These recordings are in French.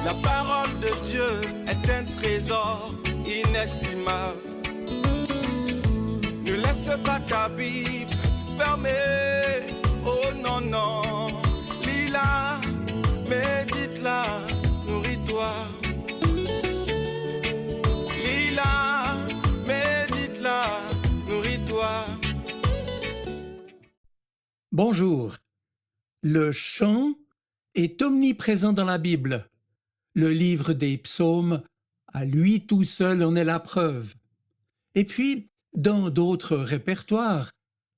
La parole de Dieu est un trésor inestimable. Ne laisse pas ta Bible fermée. Oh non, non. Lis-la, médite-la, nourris-toi. Lis-la, médite-la, nourris-toi. Bonjour. Le chant est omniprésent dans la Bible. Le livre des psaumes, à lui tout seul, en est la preuve. Et puis, dans d'autres répertoires,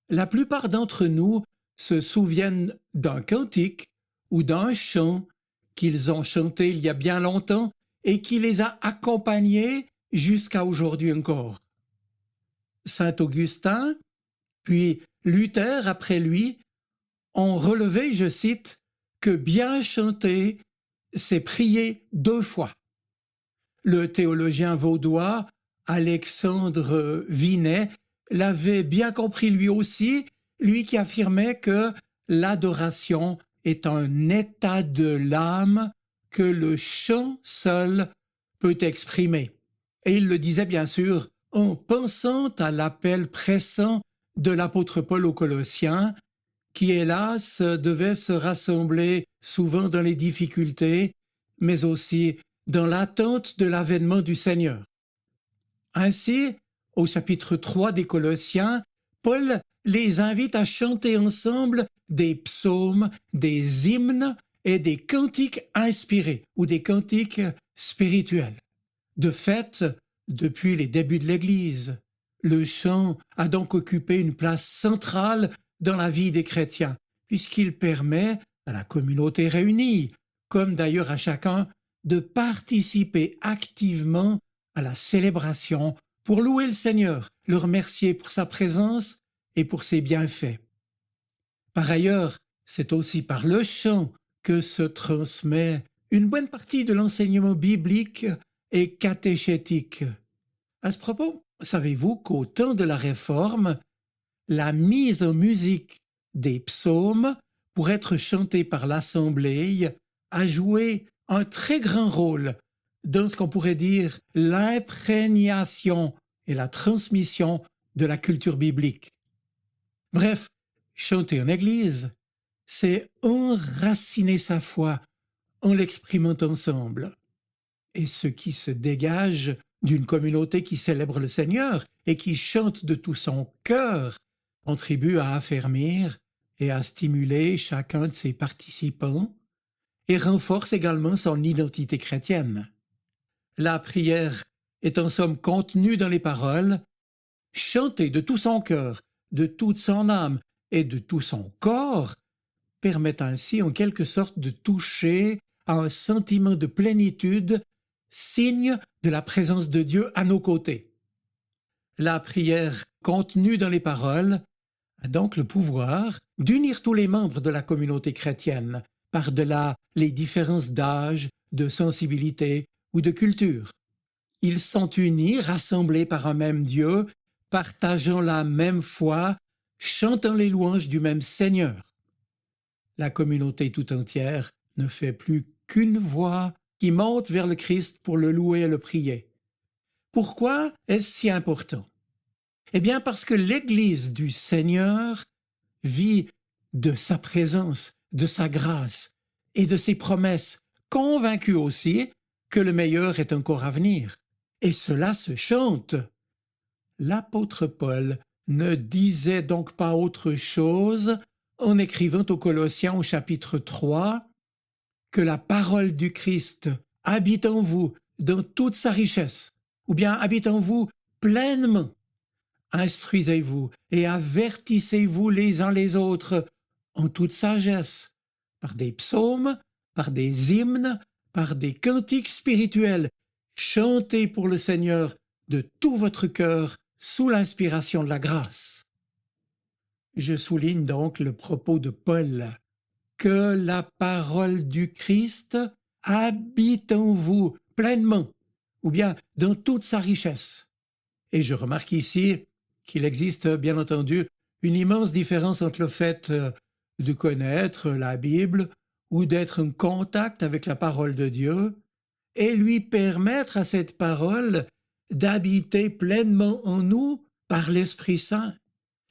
la plupart d'entre nous se souviennent d'un cantique ou d'un chant qu'ils ont chanté il y a bien longtemps et qui les a accompagnés jusqu'à aujourd'hui encore. Saint Augustin, puis Luther après lui, ont relevé, je cite, que bien chanter, c'est prier 2 fois. Le théologien vaudois Alexandre Vinet l'avait bien compris lui aussi, lui qui affirmait que l'adoration est un état de l'âme que le chant seul peut exprimer. Et il le disait bien sûr en pensant à l'appel pressant de l'apôtre Paul aux Colossiens, qui hélas devait se rassembler souvent dans les difficultés, mais aussi dans l'attente de l'avènement du Seigneur. Ainsi, au chapitre 3 des Colossiens, Paul les invite à chanter ensemble des psaumes, des hymnes et des cantiques inspirés ou des cantiques spirituels. De fait, depuis les débuts de l'Église, le chant a donc occupé une place centrale dans la vie des chrétiens, puisqu'il permet à la communauté réunie, comme d'ailleurs à chacun, de participer activement à la célébration pour louer le Seigneur, le remercier pour sa présence et pour ses bienfaits. Par ailleurs, c'est aussi par le chant que se transmet une bonne partie de l'enseignement biblique et catéchétique. À ce propos, savez-vous qu'au temps de la Réforme, la mise en musique des psaumes pour être chantée par l'Assemblée a joué un très grand rôle dans ce qu'on pourrait dire l'imprégnation et la transmission de la culture biblique. Bref, chanter en Église, c'est enraciner sa foi en l'exprimant ensemble. Et ce qui se dégage d'une communauté qui célèbre le Seigneur et qui chante de tout son cœur contribue à affermir et à stimuler chacun de ses participants et renforce également son identité chrétienne. La prière est en somme contenue dans les paroles. Chanter de tout son cœur, de toute son âme et de tout son corps permet ainsi en quelque sorte de toucher à un sentiment de plénitude, signe de la présence de Dieu à nos côtés. La prière contenue dans les paroles a donc le pouvoir d'unir tous les membres de la communauté chrétienne, par-delà les différences d'âge, de sensibilité ou de culture. Ils sont unis, rassemblés par un même Dieu, partageant la même foi, chantant les louanges du même Seigneur. La communauté tout entière ne fait plus qu'une voix qui monte vers le Christ pour le louer et le prier. Pourquoi est-ce si important? Eh bien parce que l'Église du Seigneur vit de sa présence, de sa grâce et de ses promesses, convaincue aussi que le meilleur est encore à venir. Et cela se chante. L'apôtre Paul ne disait donc pas autre chose en écrivant aux Colossiens au chapitre 3 que la parole du Christ habite en vous dans toute sa richesse, ou bien habite en vous pleinement. Instruisez-vous et avertissez-vous les uns les autres en toute sagesse, par des psaumes, par des hymnes, par des cantiques spirituels. Chantez pour le Seigneur de tout votre cœur sous l'inspiration de la grâce. Je souligne donc le propos de Paul, que la parole du Christ habite en vous pleinement, ou bien dans toute sa richesse. Et je remarque ici qu'il existe bien entendu une immense différence entre le fait de connaître la Bible ou d'être en contact avec la parole de Dieu et lui permettre à cette parole d'habiter pleinement en nous par l'Esprit Saint.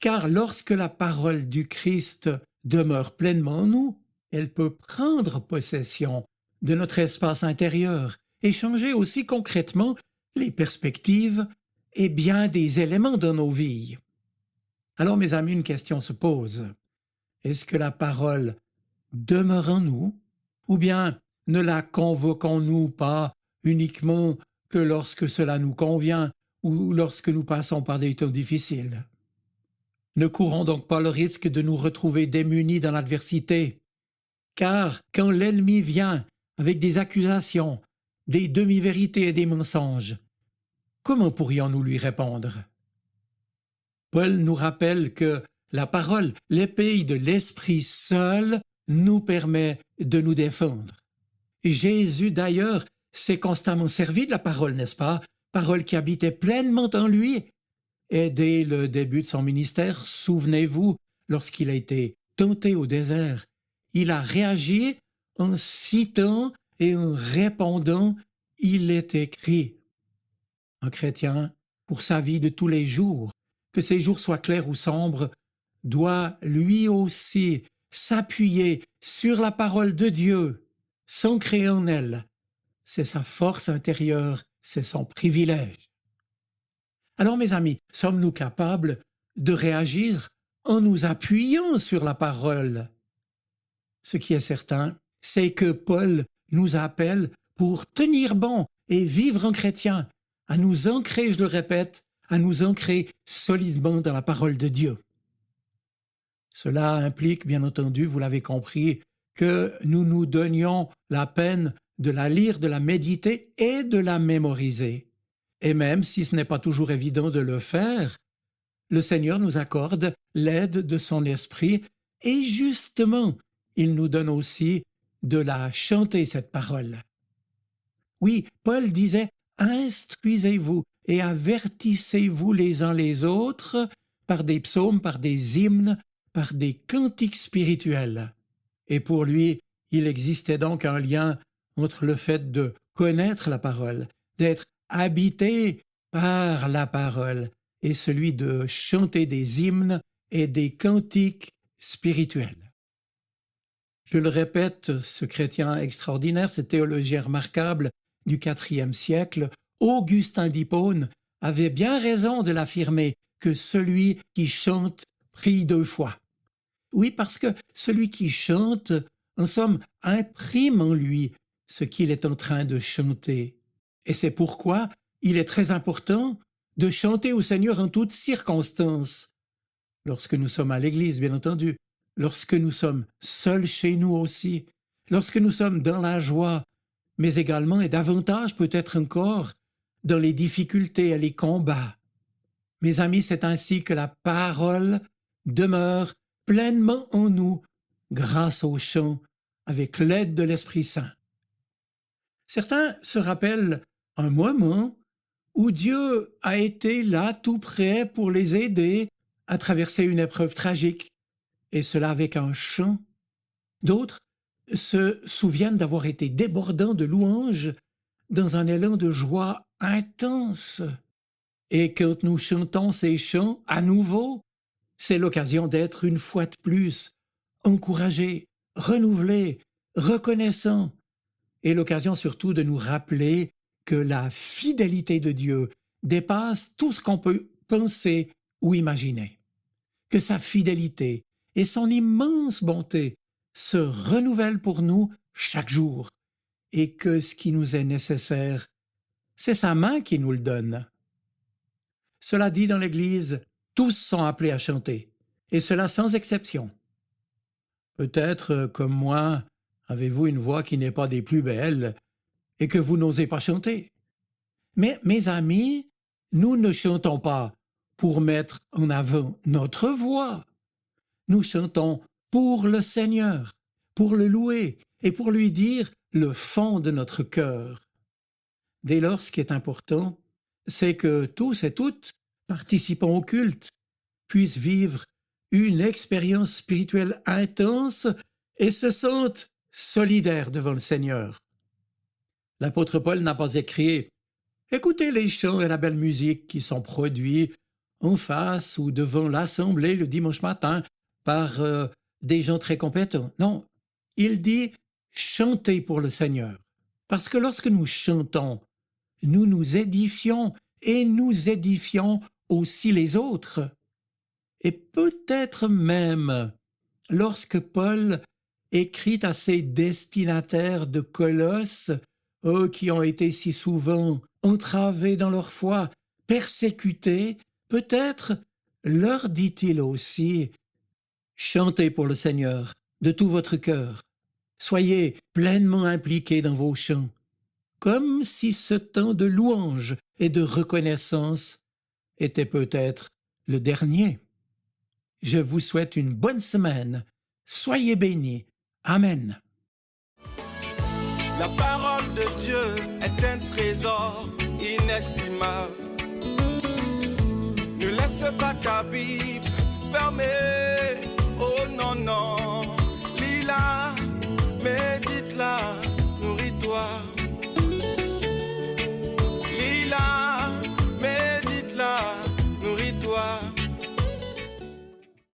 Car lorsque la parole du Christ demeure pleinement en nous, elle peut prendre possession de notre espace intérieur et changer aussi concrètement les perspectives et bien des éléments dans nos vies. Alors mes amis, une question se pose. Est-ce que la parole demeure en nous ou bien ne la convoquons-nous pas uniquement que lorsque cela nous convient ou lorsque nous passons par des temps difficiles? Ne courons donc pas le risque de nous retrouver démunis dans l'adversité, car quand l'ennemi vient avec des accusations, des demi-vérités et des mensonges, comment pourrions-nous lui répondre? Paul nous rappelle que la parole, l'épée de l'Esprit seul, nous permet de nous défendre. Jésus, d'ailleurs, s'est constamment servi de la parole, n'est-ce pas? Parole qui habitait pleinement en lui. Et dès le début de son ministère, souvenez-vous, lorsqu'il a été tenté au désert, il a réagi en citant et en répondant « Il est écrit ». Un chrétien, pour sa vie de tous les jours, que ses jours soient clairs ou sombres, doit lui aussi s'appuyer sur la parole de Dieu, s'ancrer en elle. C'est sa force intérieure, c'est son privilège. Alors mes amis, sommes-nous capables de réagir en nous appuyant sur la parole? Ce qui est certain, c'est que Paul nous appelle pour tenir bon et vivre en chrétien, à nous ancrer, je le répète, à nous ancrer solidement dans la parole de Dieu. Cela implique, bien entendu, vous l'avez compris, que nous nous donnions la peine de la lire, de la méditer et de la mémoriser. Et même si ce n'est pas toujours évident de le faire, le Seigneur nous accorde l'aide de son esprit et justement, il nous donne aussi de la chanter, cette parole. Oui, Paul disait « Instruisez-vous et avertissez-vous les uns les autres par des psaumes, par des hymnes, par des cantiques spirituels. » Et pour lui, il existait donc un lien entre le fait de connaître la parole, d'être habité par la parole, et celui de chanter des hymnes et des cantiques spirituels. Je le répète, ce chrétien extraordinaire, ce théologien remarquable du IVe siècle, Augustin d'Hippone, avait bien raison de l'affirmer que celui qui chante prie 2 fois. Oui, parce que celui qui chante, en somme, imprime en lui ce qu'il est en train de chanter. Et c'est pourquoi il est très important de chanter au Seigneur en toutes circonstances. Lorsque nous sommes à l'église, bien entendu, lorsque nous sommes seuls chez nous aussi, lorsque nous sommes dans la joie, mais également et davantage peut-être encore dans les difficultés et les combats. Mes amis, c'est ainsi que la parole demeure pleinement en nous grâce au chant avec l'aide de l'Esprit Saint. Certains se rappellent un moment où Dieu a été là tout près pour les aider à traverser une épreuve tragique, et cela avec un chant. D'autres se souviennent d'avoir été débordants de louanges dans un élan de joie intense. Et quand nous chantons ces chants à nouveau, c'est l'occasion d'être une fois de plus encouragés, renouvelés, reconnaissants, et l'occasion surtout de nous rappeler que la fidélité de Dieu dépasse tout ce qu'on peut penser ou imaginer, que sa fidélité et son immense bonté se renouvellent pour nous chaque jour, et que ce qui nous est nécessaire, c'est sa main qui nous le donne. Cela dit dans l'Église, tous sont appelés à chanter, et cela sans exception. Peut-être, comme moi, avez-vous une voix qui n'est pas des plus belles et que vous n'osez pas chanter. Mais, mes amis, nous ne chantons pas pour mettre en avant notre voix. Nous chantons pour le Seigneur, pour le louer et pour lui dire le fond de notre cœur. Dès lors, ce qui est important, c'est que tous et toutes, participant au culte, puissent vivre une expérience spirituelle intense et se sentent solidaires devant le Seigneur. L'apôtre Paul n'a pas écrit « Écoutez les chants et la belle musique qui sont produits en face ou devant l'assemblée le dimanche matin par des gens très compétents. » Non, il dit « Chantez pour le Seigneur ». Parce que lorsque nous chantons, nous nous édifions et nous édifions aussi les autres. Et peut-être même, lorsque Paul écrit à ses destinataires de Colosse, eux qui ont été si souvent entravés dans leur foi, persécutés, peut-être leur dit-il aussi « Chantez pour le Seigneur de tout votre cœur, soyez pleinement impliqués dans vos chants, comme si ce temps de louange et de reconnaissance était peut-être le dernier. » Je vous souhaite une bonne semaine. Soyez bénis. Amen. La parole de Dieu est un trésor inestimable. Ne laisse pas ta Bible fermée. Oh non, non.